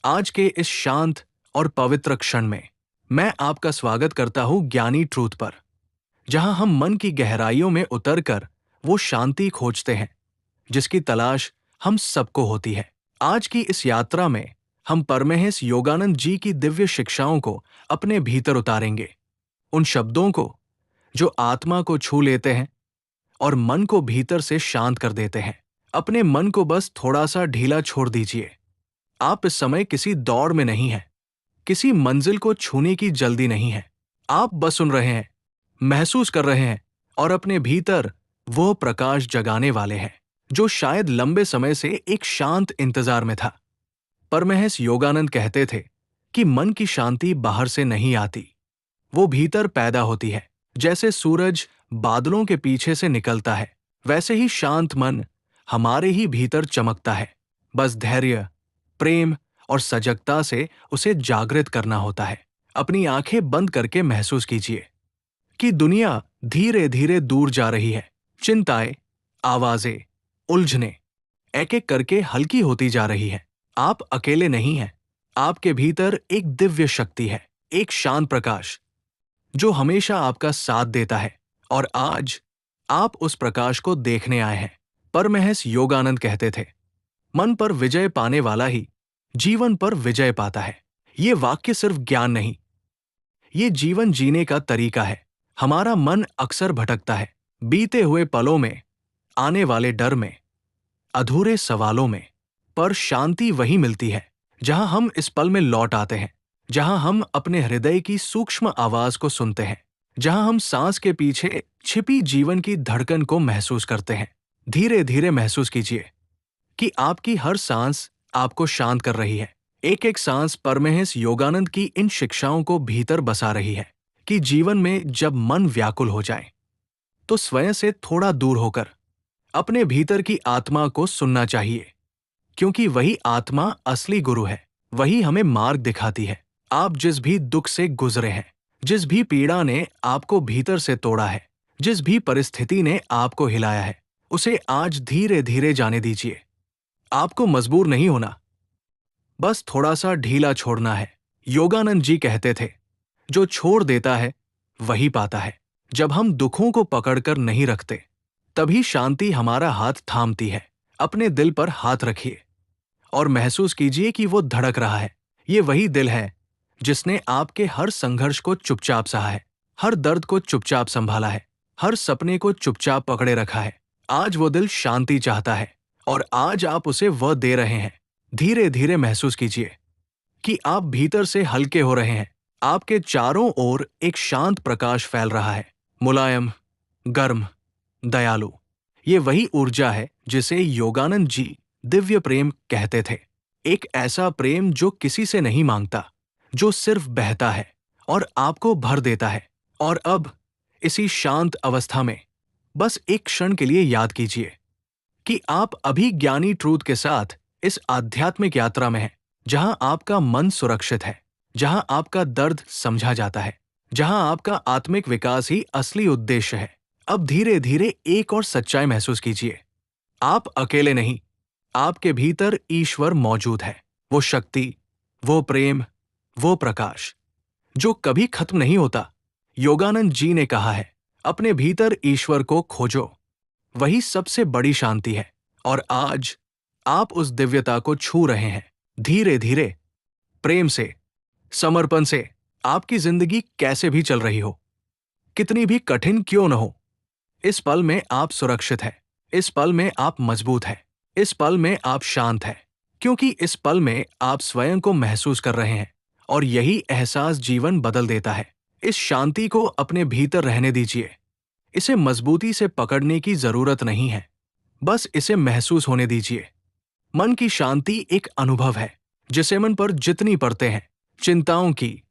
आज के इस शांत और पवित्र क्षण में मैं आपका स्वागत करता हूं ज्ञानी ट्रूथ पर, जहां हम मन की गहराइयों में उतरकर वो शांति खोजते हैं जिसकी तलाश हम सबको होती है। आज की इस यात्रा में हम परमहंस योगानंद जी की दिव्य शिक्षाओं को अपने भीतर उतारेंगे, उन शब्दों को जो आत्मा को छू लेते हैं और मन को भीतर से शांत कर देते हैं। अपने मन को बस थोड़ा सा ढीला छोड़ दीजिए। आप इस समय किसी दौड़ में नहीं हैं, किसी मंजिल को छूने की जल्दी नहीं है। आप बस सुन रहे हैं, महसूस कर रहे हैं और अपने भीतर वो प्रकाश जगाने वाले हैं जो शायद लंबे समय से एक शांत इंतजार में था। परमहंस योगानंद कहते थे कि मन की शांति बाहर से नहीं आती, वो भीतर पैदा होती है। जैसे सूरज बादलों के पीछे से निकलता है, वैसे ही शांत मन हमारे ही भीतर चमकता है। बस धैर्य, प्रेम और सजगता से उसे जागृत करना होता है। अपनी आंखें बंद करके महसूस कीजिए कि दुनिया धीरे धीरे दूर जा रही है। चिंताएं, आवाजें, उलझने एक एक करके हल्की होती जा रही है। आप अकेले नहीं हैं। आपके भीतर एक दिव्य शक्ति है, एक शांत प्रकाश जो हमेशा आपका साथ देता है, और आज आप उस प्रकाश को देखने आए हैं। परमहंस योगानंद कहते थे, मन पर विजय पाने वाला ही जीवन पर विजय पाता है। ये वाक्य सिर्फ ज्ञान नहीं, ये जीवन जीने का तरीका है। हमारा मन अक्सर भटकता है, बीते हुए पलों में, आने वाले डर में, अधूरे सवालों में, पर शांति वही मिलती है जहां हम इस पल में लौट आते हैं, जहां हम अपने हृदय की सूक्ष्म आवाज को सुनते हैं, जहां हम सांस के पीछे छिपी जीवन की धड़कन को महसूस करते हैं। धीरे धीरे महसूस कीजिए कि आपकी हर सांस आपको शांत कर रही है। एक एक सांस परमहंस योगानंद की इन शिक्षाओं को भीतर बसा रही है कि जीवन में जब मन व्याकुल हो जाए तो स्वयं से थोड़ा दूर होकर अपने भीतर की आत्मा को सुनना चाहिए, क्योंकि वही आत्मा असली गुरु है। वही हमें मार्ग दिखाती है। आप जिस भी दुख से गुजरे हैं, जिस भी पीड़ा ने आपको भीतर से तोड़ा है, जिस भी परिस्थिति ने आपको हिलाया है, उसे आज धीरे धीरे जाने दीजिए। आपको मजबूर नहीं होना, बस थोड़ा सा ढीला छोड़ना है। योगानंद जी कहते थे, जो छोड़ देता है वही पाता है। जब हम दुखों को पकड़कर नहीं रखते, तभी शांति हमारा हाथ थामती है। अपने दिल पर हाथ रखिए और महसूस कीजिए कि वो धड़क रहा है। ये वही दिल है जिसने आपके हर संघर्ष को चुपचाप सहा है, हर दर्द को चुपचाप संभाला है, हर सपने को चुपचाप पकड़े रखा है। आज वो दिल शांति चाहता है और आज आप उसे वह दे रहे हैं। धीरे धीरे महसूस कीजिए कि आप भीतर से हल्के हो रहे हैं। आपके चारों ओर एक शांत प्रकाश फैल रहा है, मुलायम, गर्म, दयालु। ये वही ऊर्जा है जिसे योगानंद जी दिव्य प्रेम कहते थे। एक ऐसा प्रेम जो किसी से नहीं मांगता, जो सिर्फ बहता है और आपको भर देता है। और अब इसी शांत अवस्था में बस एक क्षण के लिए याद कीजिए कि आप अभी ज्ञानी ट्रूथ के साथ इस आध्यात्मिक यात्रा में हैं, जहां आपका मन सुरक्षित है, जहां आपका दर्द समझा जाता है, जहां आपका आत्मिक विकास ही असली उद्देश्य है। अब धीरे धीरे एक और सच्चाई महसूस कीजिए, आप अकेले नहीं। आपके भीतर ईश्वर मौजूद है, वो शक्ति, वो प्रेम, वो प्रकाश जो कभी खत्म नहीं होता। योगानंद जी ने कहा है, अपने भीतर ईश्वर को खोजो, वही सबसे बड़ी शांति है। और आज आप उस दिव्यता को छू रहे हैं, धीरे धीरे, प्रेम से, समर्पण से। आपकी जिंदगी कैसे भी चल रही हो, कितनी भी कठिन क्यों न हो, इस पल में आप सुरक्षित हैं, इस पल में आप मजबूत हैं, इस पल में आप शांत हैं, क्योंकि इस पल में आप स्वयं को महसूस कर रहे हैं और यही एहसास जीवन बदल देता है। इस शांति को अपने भीतर रहने दीजिए। इसे मजबूती से पकड़ने की जरूरत नहीं है, बस इसे महसूस होने दीजिए। मन की शांति एक अनुभव है जिसे मन पर जितनी परतें हैं, चिंताओं की,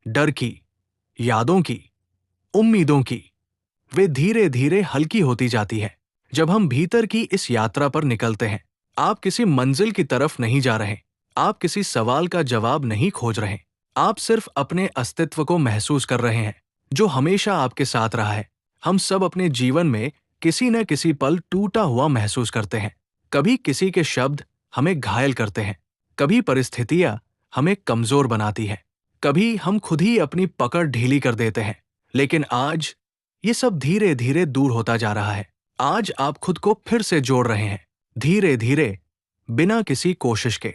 डर की, यादों की, उम्मीदों की, वे धीरे धीरे हल्की होती जाती है। जब हम भीतर की इस यात्रा पर निकलते हैं, आप किसी मंजिल की तरफ नहीं जा रहे, आप किसी सवाल का जवाब नहीं खोज रहे, आप सिर्फ अपने अस्तित्व को महसूस कर रहे हैं जो हमेशा आपके साथ रहा है। हम सब अपने जीवन में किसी न किसी पल टूटा हुआ महसूस करते हैं। कभी किसी के शब्द हमें घायल करते हैं, कभी परिस्थितियां हमें कमजोर बनाती है। कभी हम खुद ही अपनी पकड़ ढीली कर देते हैं। लेकिन आज ये सब धीरे धीरे दूर होता जा रहा है। आज आप खुद को फिर से जोड़ रहे हैं, धीरे धीरे, बिना किसी कोशिश के,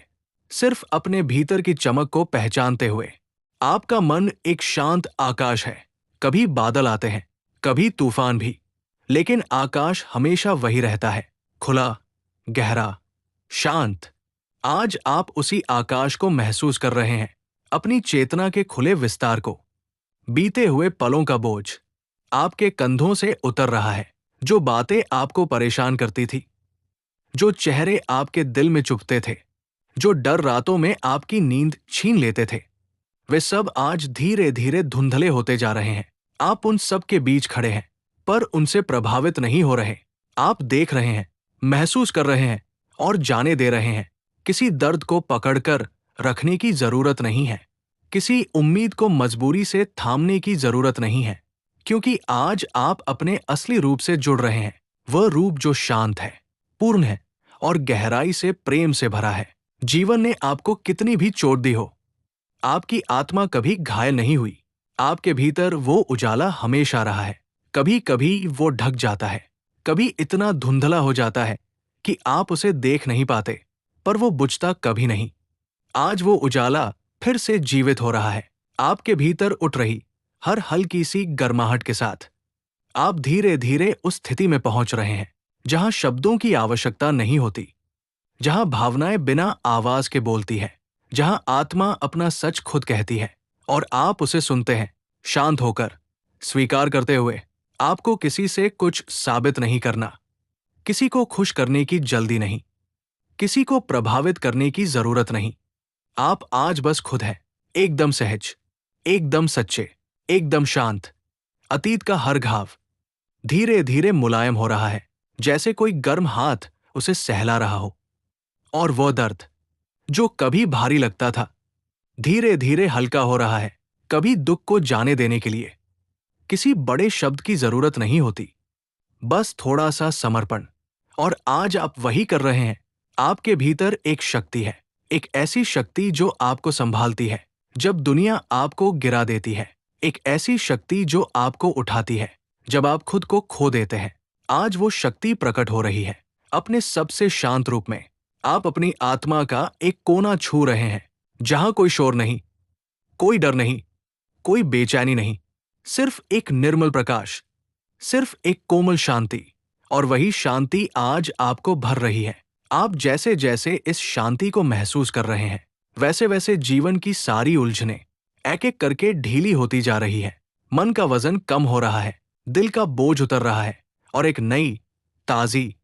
सिर्फ अपने भीतर की चमक को पहचानते हुए। आपका मन एक शांत आकाश है। कभी बादल आते हैं, कभी तूफान भी, लेकिन आकाश हमेशा वही रहता है, खुला, गहरा, शांत। आज आप उसी आकाश को महसूस कर रहे हैं, अपनी चेतना के खुले विस्तार को। बीते हुए पलों का बोझ आपके कंधों से उतर रहा है। जो बातें आपको परेशान करती थी, जो चेहरे आपके दिल में चुभते थे, जो डर रातों में आपकी नींद छीन लेते थे, वे सब आज धीरे धीरे धुंधले होते जा रहे हैं। आप उन सब के बीच खड़े हैं, पर उनसे प्रभावित नहीं हो रहे। आप देख रहे हैं, महसूस कर रहे हैं और जाने दे रहे हैं। किसी दर्द को पकड़कर रखने की जरूरत नहीं है, किसी उम्मीद को मजबूरी से थामने की जरूरत नहीं है, क्योंकि आज आप अपने असली रूप से जुड़ रहे हैं। वह रूप जो शांत है, पूर्ण है और गहराई से प्रेम से भरा है। जीवन ने आपको कितनी भी चोट दी हो, आपकी आत्मा कभी घायल नहीं हुई। आपके भीतर वो उजाला हमेशा रहा है। कभी कभी वो ढक जाता है, कभी इतना धुंधला हो जाता है कि आप उसे देख नहीं पाते, पर वो बुझता कभी नहीं। आज वो उजाला फिर से जीवित हो रहा है, आपके भीतर उठ रही हर हल्की सी गर्माहट के साथ। आप धीरे धीरे उस स्थिति में पहुंच रहे हैं जहां शब्दों की आवश्यकता नहीं होती, जहां भावनाएं बिना आवाज के बोलती है, जहां आत्मा अपना सच खुद कहती है और आप उसे सुनते हैं, शांत होकर, स्वीकार करते हुए। आपको किसी से कुछ साबित नहीं करना, किसी को खुश करने की जल्दी नहीं, किसी को प्रभावित करने की जरूरत नहीं। आप आज बस खुद हैं, एकदम सहज, एकदम सच्चे, एकदम शांत। अतीत का हर घाव धीरे धीरे मुलायम हो रहा है, जैसे कोई गर्म हाथ उसे सहला रहा हो। और वो दर्द जो कभी भारी लगता था, धीरे धीरे हल्का हो रहा है। कभी दुख को जाने देने के लिए किसी बड़े शब्द की जरूरत नहीं होती, बस थोड़ा सा समर्पण। और आज आप वही कर रहे हैं। आपके भीतर एक शक्ति है, एक ऐसी शक्ति जो आपको संभालती है जब दुनिया आपको गिरा देती है, एक ऐसी शक्ति जो आपको उठाती है जब आप खुद को खो देते हैं। आज वो शक्ति प्रकट हो रही है अपने सबसे शांत रूप में। आप अपनी आत्मा का एक कोना छू रहे हैं, जहां कोई शोर नहीं, कोई डर नहीं, कोई बेचैनी नहीं, सिर्फ एक निर्मल प्रकाश, सिर्फ एक कोमल शांति। और वही शांति आज आपको भर रही है। आप जैसे जैसे इस शांति को महसूस कर रहे हैं, वैसे वैसे जीवन की सारी उलझनें एक एक करके ढीली होती जा रही है। मन का वजन कम हो रहा है, दिल का बोझ उतर रहा है और एक नई, ताजी,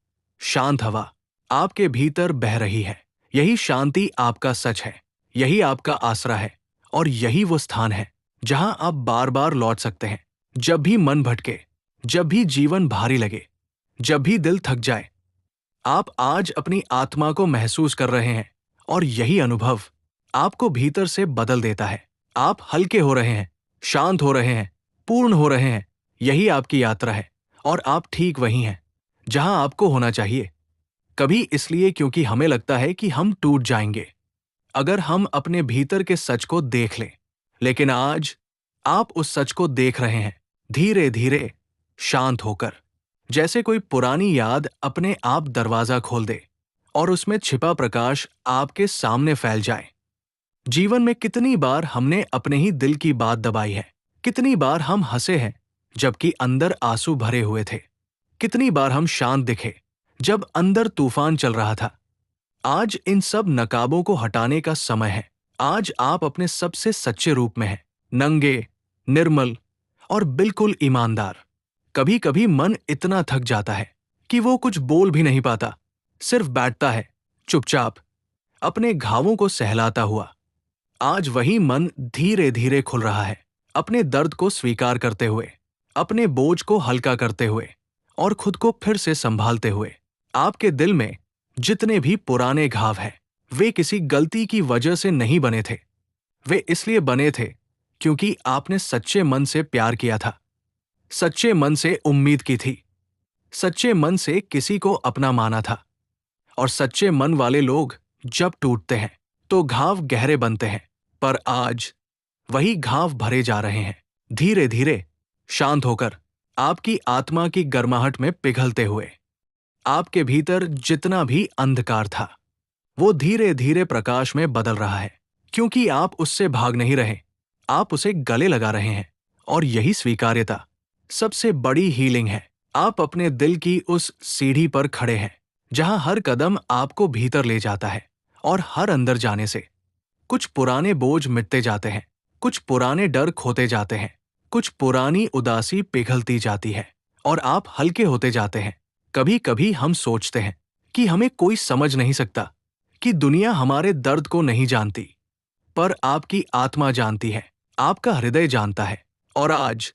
शांत हवा आपके भीतर बह रही है। यही शांति आपका सच है, यही आपका आसरा है और यही वो स्थान है जहां आप बार बार लौट सकते हैं। जब भी मन भटके, जब भी जीवन भारी लगे, जब भी दिल थक जाए, आप आज अपनी आत्मा को महसूस कर रहे हैं और यही अनुभव आपको भीतर से बदल देता है। आप हल्के हो रहे हैं, शांत हो रहे हैं, पूर्ण हो रहे हैं। यही आपकी यात्रा है और आप ठीक वहीं हैं जहां आपको होना चाहिए। कभी इसलिए क्योंकि हमें लगता है कि हम टूट जाएंगे अगर हम अपने भीतर के सच को देख लें, लेकिन आज आप उस सच को देख रहे हैं, धीरे धीरे, शांत होकर, जैसे कोई पुरानी याद अपने आप दरवाजा खोल दे और उसमें छिपा प्रकाश आपके सामने फैल जाए। जीवन में कितनी बार हमने अपने ही दिल की बात दबाई है, कितनी बार हम हंसे हैं जबकि अंदर आंसू भरे हुए थे, कितनी बार हम शांत दिखे जब अंदर तूफान चल रहा था। आज इन सब नकाबों को हटाने का समय है। आज आप अपने सबसे सच्चे रूप में हैं, नंगे, निर्मल और बिल्कुल ईमानदार। कभी कभी मन इतना थक जाता है कि वो कुछ बोल भी नहीं पाता, सिर्फ बैठता है चुपचाप, अपने घावों को सहलाता हुआ। आज वही मन धीरे धीरे खुल रहा है, अपने दर्द को स्वीकार करते हुए, अपने बोझ को हल्का करते हुए और खुद को फिर से संभालते हुए। आपके दिल में जितने भी पुराने घाव हैं, वे किसी गलती की वजह से नहीं बने थे। वे इसलिए बने थे क्योंकि आपने सच्चे मन से प्यार किया था, सच्चे मन से उम्मीद की थी, सच्चे मन से किसी को अपना माना था। और सच्चे मन वाले लोग जब टूटते हैं तो घाव गहरे बनते हैं, पर आज वही घाव भरे जा रहे हैं, धीरे धीरे, शांत होकर, आपकी आत्मा की गर्माहट में पिघलते हुए। आपके भीतर जितना भी अंधकार था, वो धीरे धीरे प्रकाश में बदल रहा है, क्योंकि आप उससे भाग नहीं रहे, आप उसे गले लगा रहे हैं। और यही स्वीकार्यता सबसे बड़ी हीलिंग है। आप अपने दिल की उस सीढ़ी पर खड़े हैं, जहां हर कदम आपको भीतर ले जाता है, और हर अंदर जाने से कुछ पुराने बोझ मिटते जाते हैं, कुछ पुराने डर खोते जाते हैं, कुछ पुरानी उदासी पिघलती जाती है, और आप हल्के होते जाते हैं। कभी कभी हम सोचते हैं कि हमें कोई समझ नहीं सकता, कि दुनिया हमारे दर्द को नहीं जानती, पर आपकी आत्मा जानती है, आपका हृदय जानता है। और आज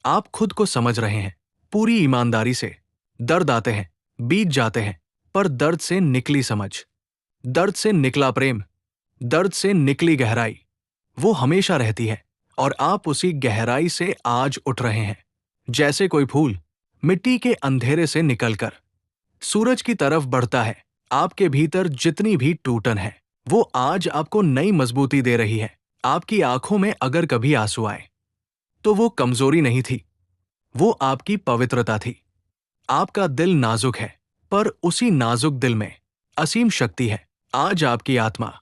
आप खुद को समझ रहे हैं, पूरी ईमानदारी से। दर्द आते हैं, बीत जाते हैं, पर दर्द से निकली समझ, दर्द से निकला प्रेम, दर्द से निकली गहराई, वो हमेशा रहती है। और आप उसी गहराई से आज उठ रहे हैं, जैसे कोई फूल मिट्टी के अंधेरे से निकलकर सूरज की तरफ बढ़ता है। आपके भीतर जितनी भी टूटन है, वो आज आपको नई मजबूती दे रही है। आपकी आंखों में अगर कभी आंसू आए, तो वो कमजोरी नहीं थी, वो आपकी पवित्रता थी। आपका दिल नाजुक है, पर उसी नाजुक दिल में असीम शक्ति है। आज आपकी आत्मा,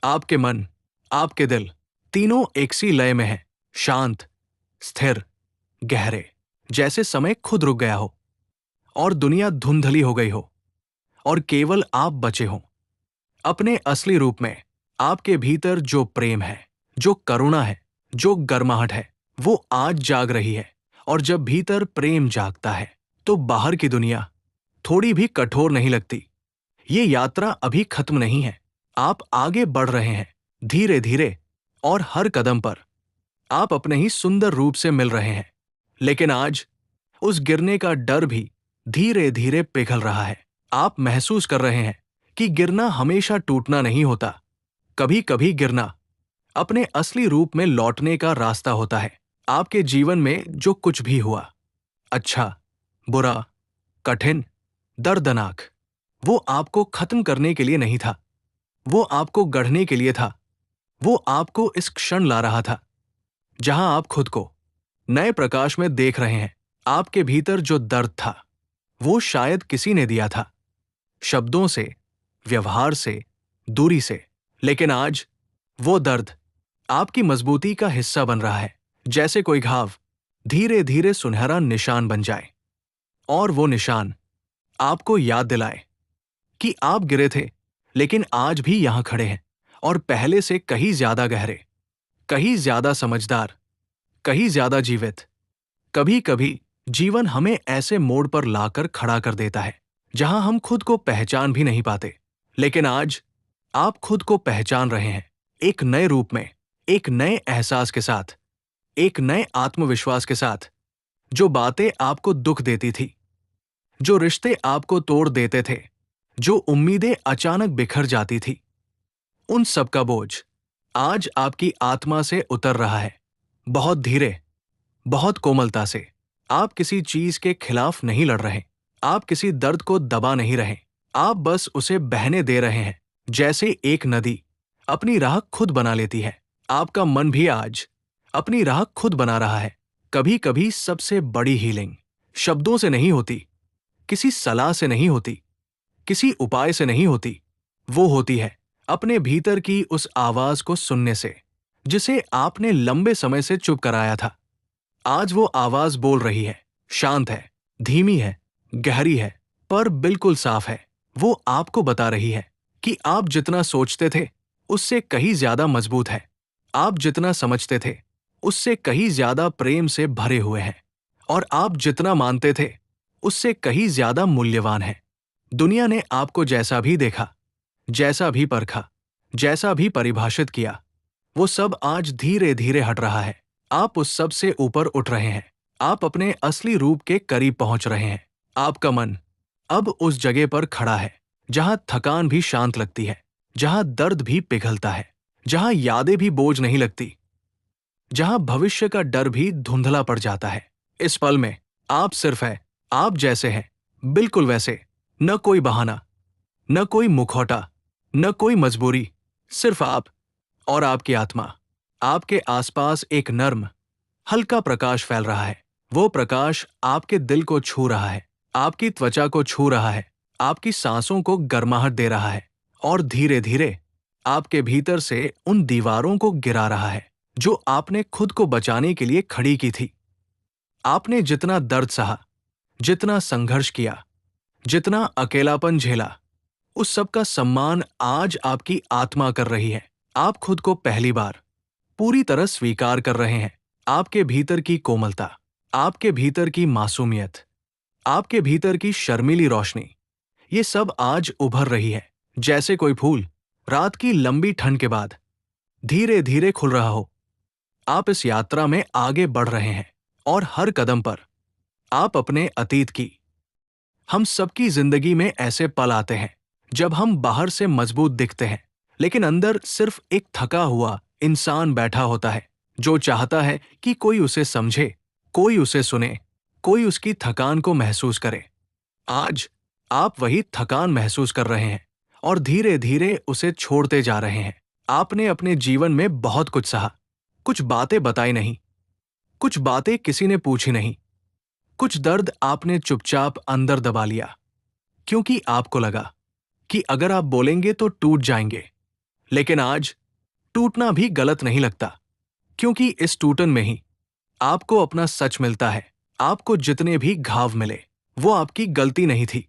आपके मन, आपके दिल, तीनों एक सी लय में है, शांत, स्थिर, गहरे, जैसे समय खुद रुक गया हो और दुनिया धुंधली हो गई हो, और केवल आप बचे हो अपने असली रूप में। आपके भीतर जो प्रेम है, जो करुणा है, जो गर्माहट है, वो आज जाग रही है। और जब भीतर प्रेम जागता है, तो बाहर की दुनिया थोड़ी भी कठोर नहीं लगती। ये यात्रा अभी खत्म नहीं है, आप आगे बढ़ रहे हैं, धीरे धीरे, और हर कदम पर आप अपने ही सुंदर रूप से मिल रहे हैं। लेकिन आज उस गिरने का डर भी धीरे धीरे पिघल रहा है। आप महसूस कर रहे हैं कि गिरना हमेशा टूटना नहीं होता, कभी कभी गिरना अपने असली रूप में लौटने का रास्ता होता है। आपके जीवन में जो कुछ भी हुआ, अच्छा, बुरा, कठिन, दर्दनाक, वो आपको खत्म करने के लिए नहीं था, वो आपको गढ़ने के लिए था। वो आपको इस क्षण ला रहा था, जहां आप खुद को नए प्रकाश में देख रहे हैं। आपके भीतर जो दर्द था, वो शायद किसी ने दिया था, शब्दों से, व्यवहार से, दूरी से। लेकिन आज वो दर्द आपकी मजबूती का हिस्सा बन रहा है, जैसे कोई घाव धीरे धीरे सुनहरा निशान बन जाए, और वो निशान आपको याद दिलाए कि आप गिरे थे, लेकिन आज भी यहां खड़े हैं, और पहले से कहीं ज्यादा गहरे, कहीं ज्यादा समझदार, कहीं ज्यादा जीवित। कभी कभी जीवन हमें ऐसे मोड़ पर लाकर खड़ा कर देता है, जहां हम खुद को पहचान भी नहीं पाते। लेकिन आज आप खुद को पहचान रहे हैं, एक नए रूप में, एक नए एहसास के साथ, एक नए आत्मविश्वास के साथ। जो बातें आपको दुख देती थी, जो रिश्ते आपको तोड़ देते थे, जो उम्मीदें अचानक बिखर जाती थी, उन सब का बोझ आज आपकी आत्मा से उतर रहा है, बहुत धीरे, बहुत कोमलता से। आप किसी चीज के खिलाफ नहीं लड़ रहे, आप किसी दर्द को दबा नहीं रहे, आप बस उसे बहने दे रहे हैं, जैसे एक नदी अपनी राह खुद बना लेती है। आपका मन भी आज अपनी राह खुद बना रहा है। कभी कभी सबसे बड़ी हीलिंग शब्दों से नहीं होती, किसी सलाह से नहीं होती, किसी उपाय से नहीं होती, वो होती है अपने भीतर की उस आवाज को सुनने से, जिसे आपने लंबे समय से चुप कराया था। आज वो आवाज बोल रही है, शांत है, धीमी है, गहरी है, पर बिल्कुल साफ है। वो आपको बता रही है कि आप जितना सोचते थे, उससे कहीं ज्यादा मजबूत है। आप जितना समझते थे, उससे कहीं ज्यादा प्रेम से भरे हुए हैं। और आप जितना मानते थे, उससे कहीं ज्यादा मूल्यवान है। दुनिया ने आपको जैसा भी देखा, जैसा भी परखा, जैसा भी परिभाषित किया, वो सब आज धीरे धीरे हट रहा है। आप उस सब से ऊपर उठ रहे हैं, आप अपने असली रूप के करीब पहुंच रहे हैं। आपका मन अब उस जगह पर खड़ा है, जहां थकान भी शांत लगती है, जहां दर्द भी पिघलता है, जहां यादें भी बोझ नहीं लगती, जहां भविष्य का डर भी धुंधला पड़ जाता है। इस पल में आप सिर्फ है, आप जैसे हैं, बिल्कुल वैसे। न कोई बहाना, न कोई मुखौटा, न कोई मजबूरी, सिर्फ आप और आपकी आत्मा। आपके आसपास एक नर्म, हल्का प्रकाश फैल रहा है। वो प्रकाश आपके दिल को छू रहा है, आपकी त्वचा को छू रहा है, आपकी सांसों को गर्माहट दे रहा है और धीरे धीरे आपके भीतर से उन दीवारों को गिरा रहा है जो आपने खुद को बचाने के लिए खड़ी की थी। आपने जितना दर्द सहा, जितना संघर्ष किया, जितना अकेलापन झेला, उस सब का सम्मान आज आपकी आत्मा कर रही है। आप खुद को पहली बार पूरी तरह स्वीकार कर रहे हैं। आपके भीतर की कोमलता, आपके भीतर की मासूमियत, आपके भीतर की शर्मीली रोशनी, ये सब आज उभर रही है, जैसे कोई फूल रात की लंबी ठंड के बाद धीरे धीरे खुल रहा हो। आप इस यात्रा में आगे बढ़ रहे हैं और हर कदम पर आप अपने अतीत की, हम सबकी जिंदगी में ऐसे पल आते हैं जब हम बाहर से मजबूत दिखते हैं, लेकिन अंदर सिर्फ एक थका हुआ इंसान बैठा होता है जो चाहता है कि कोई उसे समझे, कोई उसे सुने, कोई उसकी थकान को महसूस करे। आज आप वही थकान महसूस कर रहे हैं और धीरे धीरे उसे छोड़ते जा रहे हैं। आपने अपने जीवन में बहुत कुछ सहा, कुछ बातें बताई नहीं, कुछ बातें किसी ने पूछी नहीं, कुछ दर्द आपने चुपचाप अंदर दबा लिया क्योंकि आपको लगा कि अगर आप बोलेंगे तो टूट जाएंगे। लेकिन आज टूटना भी गलत नहीं लगता, क्योंकि इस टूटन में ही आपको अपना सच मिलता है। आपको जितने भी घाव मिले वो आपकी गलती नहीं थी,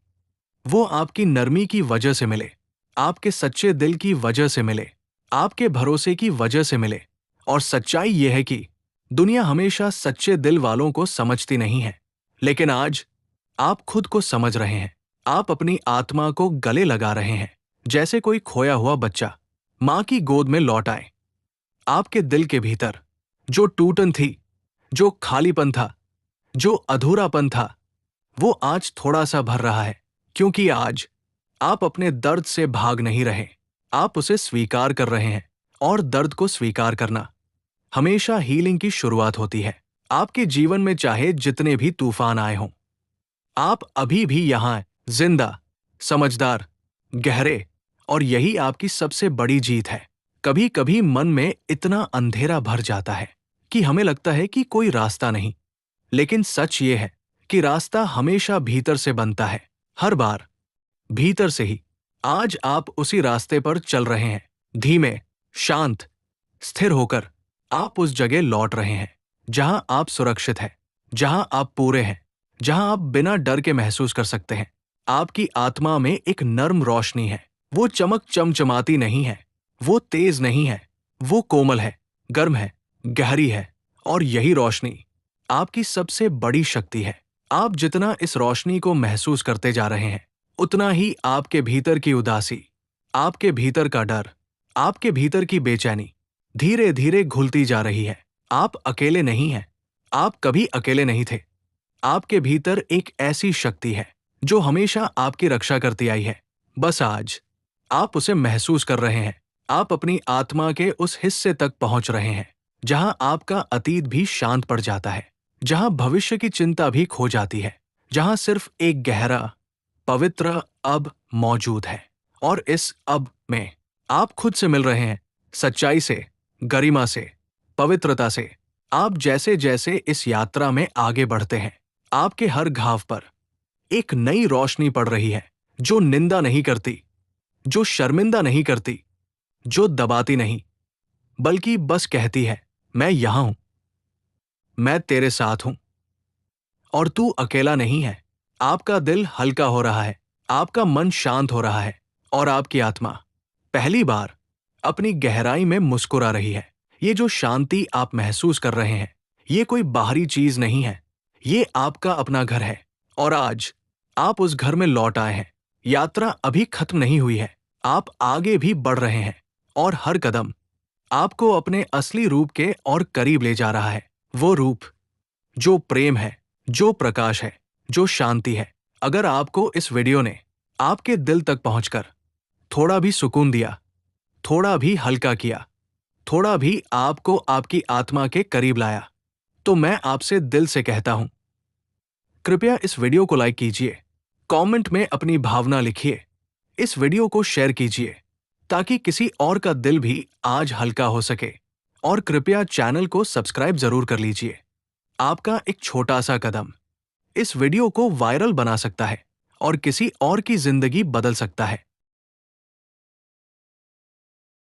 वो आपकी नरमी की वजह से मिले, आपके सच्चे दिल की वजह से मिले, आपके भरोसे की वजह से मिले। और सच्चाई यह है कि दुनिया हमेशा सच्चे दिल वालों को समझती नहीं है, लेकिन आज आप खुद को समझ रहे हैं। आप अपनी आत्मा को गले लगा रहे हैं, जैसे कोई खोया हुआ बच्चा मां की गोद में लौट आए। आपके दिल के भीतर जो टूटन थी, जो खालीपन था, जो अधूरापन था, वो आज थोड़ा सा भर रहा है, क्योंकि आज आप अपने दर्द से भाग नहीं रहे, आप उसे स्वीकार कर रहे हैं। और दर्द को स्वीकार करना हमेशा हीलिंग की शुरुआत होती है। आपके जीवन में चाहे जितने भी तूफान आए हों, आप अभी भी यहां हैं, जिंदा, समझदार, गहरे, और यही आपकी सबसे बड़ी जीत है। कभी कभी मन में इतना अंधेरा भर जाता है कि हमें लगता है कि कोई रास्ता नहीं, लेकिन सच ये है कि रास्ता हमेशा भीतर से बनता है, हर बार भीतर से ही। आज आप उसी रास्ते पर चल रहे हैं, धीमे, शांत, स्थिर होकर आप उस जगह लौट रहे हैं जहां आप सुरक्षित हैं, जहां आप पूरे हैं, जहां आप बिना डर के महसूस कर सकते हैं। आपकी आत्मा में एक नर्म रोशनी है। वो चमक चमचमाती नहीं है, वो तेज नहीं है, वो कोमल है, गर्म है, गहरी है। और यही रोशनी आपकी सबसे बड़ी शक्ति है। आप जितना इस रोशनी को महसूस करते जा रहे हैं, उतना ही आपके भीतर की उदासी, आपके भीतर का डर, आपके भीतर की बेचैनी धीरे धीरे घुलती जा रही है। आप अकेले नहीं हैं, आप कभी अकेले नहीं थे। आपके भीतर एक ऐसी शक्ति है जो हमेशा आपकी रक्षा करती आई है। बस आज आप उसे महसूस कर रहे हैं। आप अपनी आत्मा के उस हिस्से तक पहुंच रहे हैं जहां आपका अतीत भी शांत पड़ जाता है, जहां भविष्य की चिंता भी खो जाती है, जहां सिर्फ एक गहरा, पवित्र अब मौजूद है। और इस अब में आप खुद से मिल रहे हैं, सच्चाई से, गरिमा से, पवित्रता से। आप जैसे जैसे इस यात्रा में आगे बढ़ते हैं, आपके हर घाव पर एक नई रोशनी पड़ रही है, जो निंदा नहीं करती, जो शर्मिंदा नहीं करती, जो दबाती नहीं, बल्कि बस कहती है, मैं यहां हूं, मैं तेरे साथ हूं और तू अकेला नहीं है। आपका दिल हल्का हो रहा है, आपका मन शांत हो रहा है और आपकी आत्मा पहली बार अपनी गहराई में मुस्कुरा रही है। ये जो शांति आप महसूस कर रहे हैं, ये कोई बाहरी चीज नहीं है, ये आपका अपना घर है। और आज आप उस घर में लौट आए हैं। यात्रा अभी खत्म नहीं हुई है, आप आगे भी बढ़ रहे हैं और हर कदम आपको अपने असली रूप के और करीब ले जा रहा है। वो रूप जो प्रेम है, जो प्रकाश है, जो शांति है। अगर आपको इस वीडियो ने आपके दिल तक पहुंचकर थोड़ा भी सुकून दिया, थोड़ा भी हल्का किया, थोड़ा भी आपको आपकी आत्मा के करीब लाया, तो मैं आपसे दिल से कहता हूं, कृपया इस वीडियो को लाइक कीजिए, कमेंट में अपनी भावना लिखिए, इस वीडियो को शेयर कीजिए ताकि किसी और का दिल भी आज हल्का हो सके। और कृपया चैनल को सब्सक्राइब जरूर कर लीजिए। आपका एक छोटा सा कदम इस वीडियो को वायरल बना सकता है और किसी और की जिंदगी बदल सकता है।